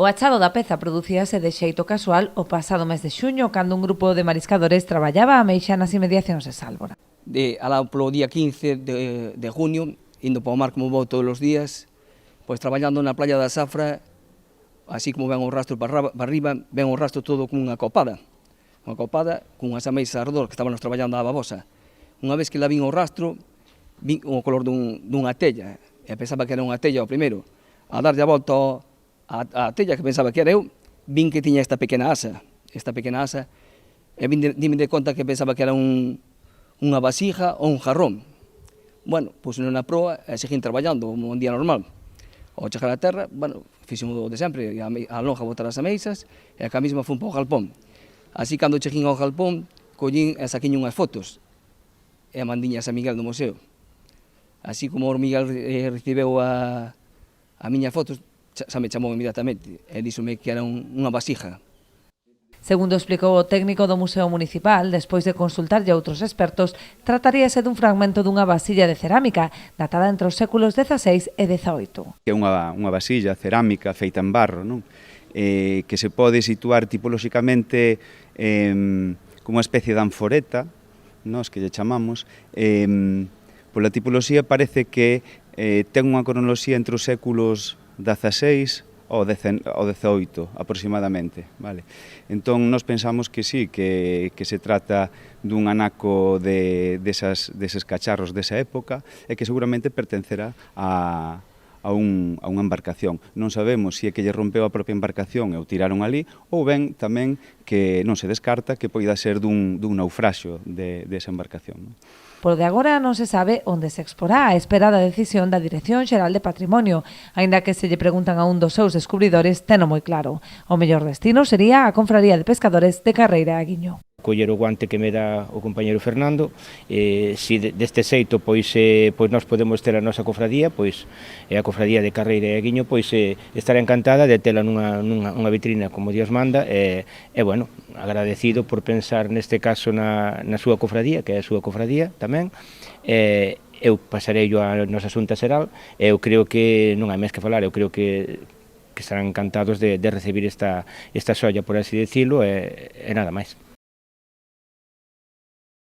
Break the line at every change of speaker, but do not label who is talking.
O achado da peza producíase de xeito casual o pasado mes de xuño, cando un grupo de mariscadores traballaba a meixa nas inmediacións de Sálvora.
Alá polo día 15 de junio, indo para o mar como vou todos os días, pois traballando na playa da Safra, así como ven o rastro para arriba, ven o rastro todo con unha copada cunhas ameixas arredor que estábamos traballando a babosa. Unha vez que la vin o rastro, vin o color dunha tella, e pensaba que era unha tella o primeiro. A darlle a volta a tella que pensaba que era eu, vin que tiña esta pequena asa, e dime de conta que pensaba que era unha vasija ou un jarrón. Bueno, puseno na proa e seguín traballando como un día normal. Ao chegar a terra, bueno, fixen o de sempre, a lonja botar as ameixas, e a cá mesma fun para o galpón. Así, cando cheguín ao galpón, collín e saquín unhas fotos, e mandiñas a Miguel do museo. Así como o Miguel recibeu a miña fotos, xa me chamou inmediatamente e díxome que era unha vasija.
Segundo explicou o técnico do Museo Municipal, despois de consultarlle a outros expertos, trataríase dun fragmento dunha vasilla de cerámica datada entre os séculos XVI e XVIII.
É unha vasilla cerámica feita en barro, non? Que se pode situar tipolóxicamente como unha especie de anforeta, nós que lle chamamos. Pola tipoloxía parece que ten unha cronoloxía entre os séculos XVI ao XVIII aproximadamente, vale? Entón, nós pensamos que sí, que se trata dun anaco deses cacharros desa época e que seguramente pertencerá a unha embarcación. Non sabemos se é que lle rompeu a propia embarcación e o tiraron ali, ou ben tamén que non se descarta que poida ser dun naufraxio desa embarcación, non?
Por de agora non se sabe onde se exporá a espera da decisión da Dirección Xeral de Patrimonio, aínda que se lle preguntan a un dos seus descubridores, teno moi claro. O mellor destino sería a Confraría de Pescadores de Carreira e Aguiño.
Coller o guante que me dá o compañeiro Fernando, se deste xeito pois nós podemos ter a nosa cofradía, pois a cofradía de Carreira e Aguiño, pois estará encantada de tela nunha vitrina como Dios manda, e bueno, agradecido por pensar neste caso na súa cofradía, que é a súa cofradía tamén. Eu pasarei a nosa Xunta Xeral e eu creo que non hai máis que falar, eu creo que estarán encantados de recibir esta xoia, por así decirlo, e nada máis.